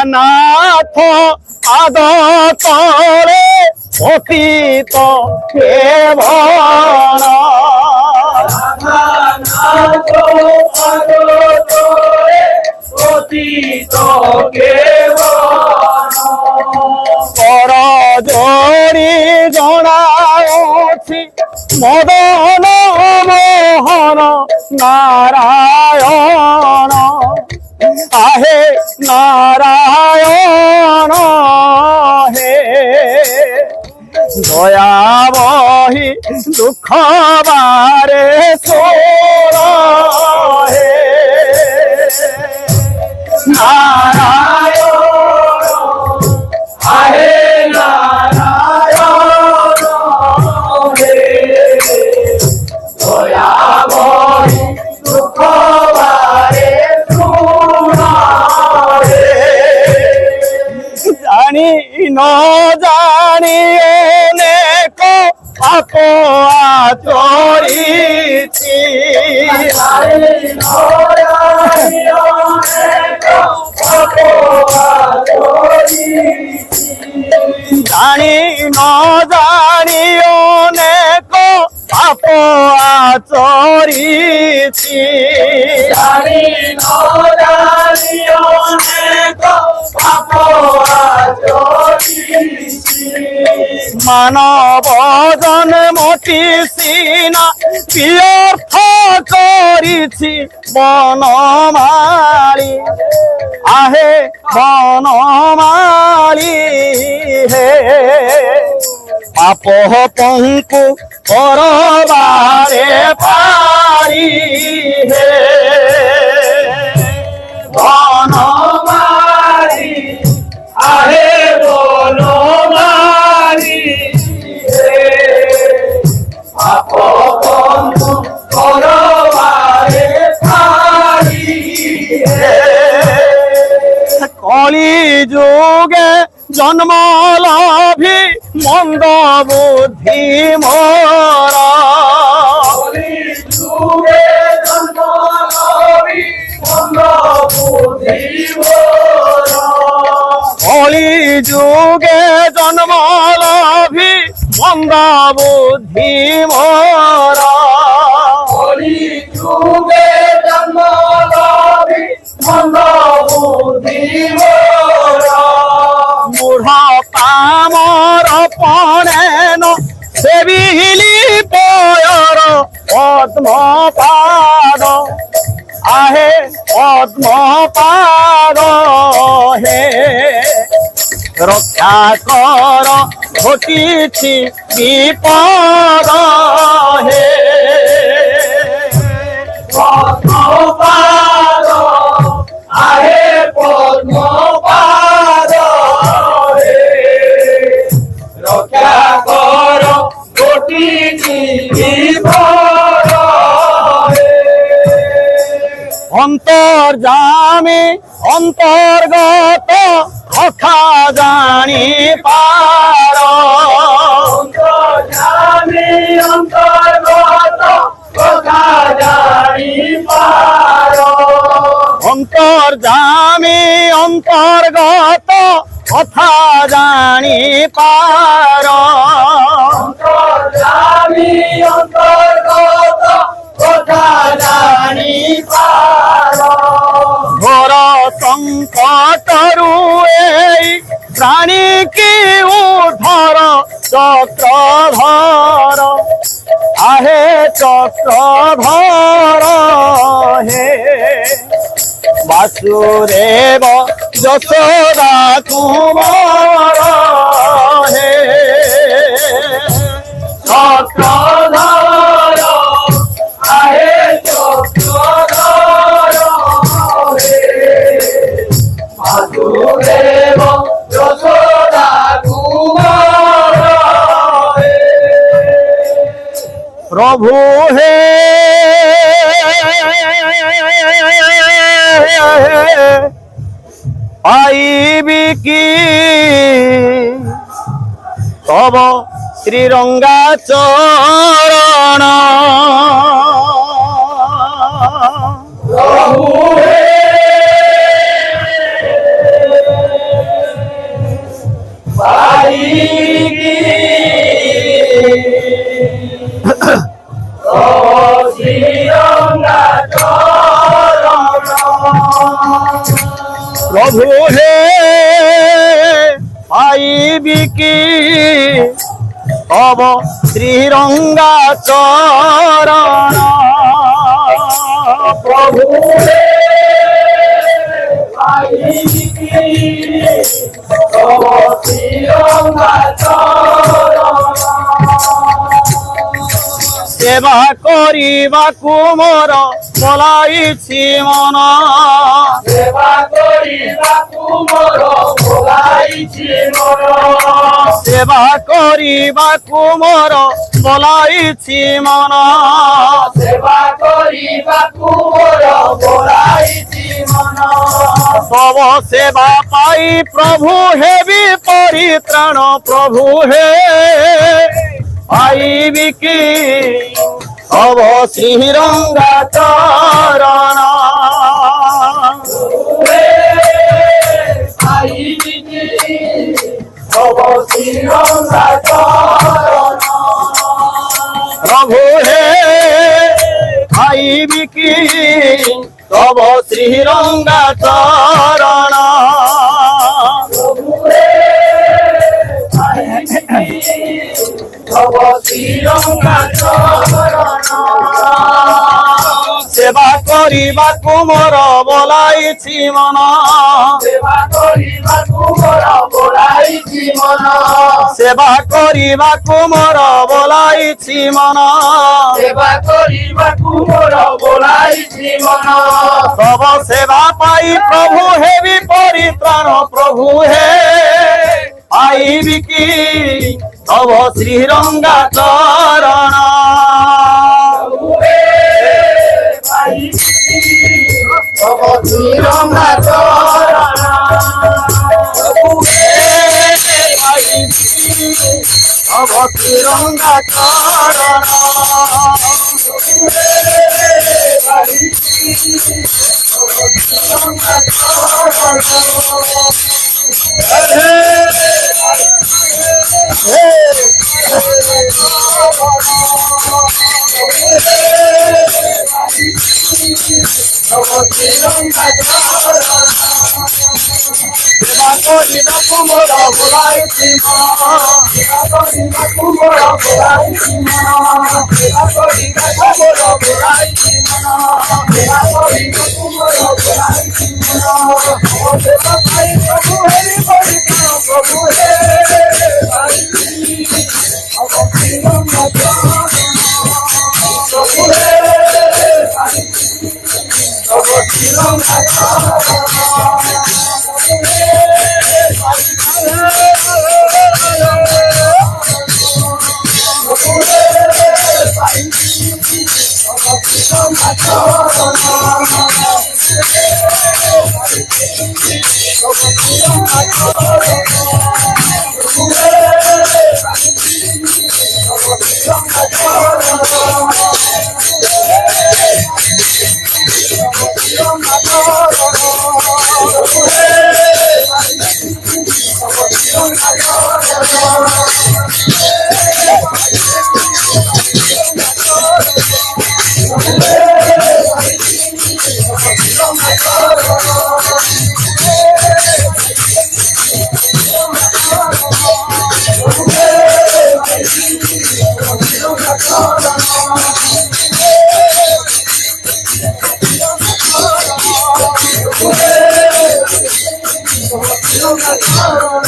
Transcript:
রাধানাথ পাদ তলে পতিত কেবল রাধানাথ পাদ তলে পতিত কেবল কর জোড়ি জনাওছি মদন মোহন নারায়ণ আহে নারায়ণ হে দয়া বহি দুঃখ বারে সোর হে নারায়ণ আহে নারায়ণ হে দয়া বহি দুঃখ বারে শুনারে জানি ন জানি অনেক পাপ আচরিছি জানি ন জানি অনেক পাপ আচরিছি জানি জানি অনেক পাপ আচরিছি মানব জন্মটি সিনা ব্যর্থ করিছি বনমালী আহে বনমালী হে পাপ পঙ্কু করবারে পারি হে বনমালী আহে বনমালী হে পাপ বন্ধু করবারে পারি হে কলি যুগে জন্ম লাভি মন্দ বুদ্ধি মোর কলি যুগে জন্ম লবি মন্দ বুদ্ধি মোর কলি যুগে জন্ম লাভি মন্দ বুদ্ধি মোর কলি যুগে জন্ম লবি মন্দ বুদ্ধি মোর মূঢ় পামর পণেন সেবিলি পয়র পদ্ম পাদ আহে পদ্ম পাদ হে রক্ষা কর ঘটিছি বিপদ হে পদ্মপাদ আহে পদ্মপাদ হে রক্ষা কর কোটিটি বিপদ হে অন্তর্যামী অন্তর্গত কথা জানি পার অন্তর্যামী অন্তর্গত কথা জানি পার অন্তর্যামী অন্তর্গত কথা জানি পার অন্তর্যামী অন্তর্গত কথা জানি পার ঘোর সংকটরু এই প্রাণী কি উদ্ধর চক্রধর আহে চক্রধর হে বাসুদেব যশোদা কুমার হে চক্রধর আহে চক্রধর হে বাসুদেব যশোদা কুমার হে প্রভু হে পাইবি কি তব শ্রীরঙ্গা চরণ প্রভু হে প্রভু হে পাইবি কি তব শ্রীরঙ্গা চরণ প্রভু হে পাইবি কি তব শ্রীরঙ্গা চরণ সেবা করিবাকু মোর পলাইছি মন সেবা করিবাকু মোর ভোলাইছি মন সেবা করিবাকু মোর পলাইছি মন সেবা করিবাকু মোর ভোলাইছি মন তব সেবা পাই প্রভু হেবি পরিত্রাণ প্রভু হে পাইবি কি তব শ্রীরঙ্গা চরণ পাইবি কি তব শ্রীরঙ্গা চরণ প্রভু হে পাইবি কি তব শ্রীরঙ্গা চরণ তব শ্রীরঙ্গা চরণ সেবা করিবাকু মোর বলাইছি মন সেবা করিবাকু মোর ভোলাইছি মন সেবা করিবাকু মোর বলাইছি মন সেবা করিবাকু মোর ভোলাইছি মন তব সেবা পাই প্রভু হেবি পরিত্রাণ প্রভু হে পাইবি কি তব শ্রীরঙ্গা চরণ তব শ্রীরঙ্গা চরণ তব শ্রীরঙ্গা চরণ সেবা করিবাকু মোর বলাইছি Thank you.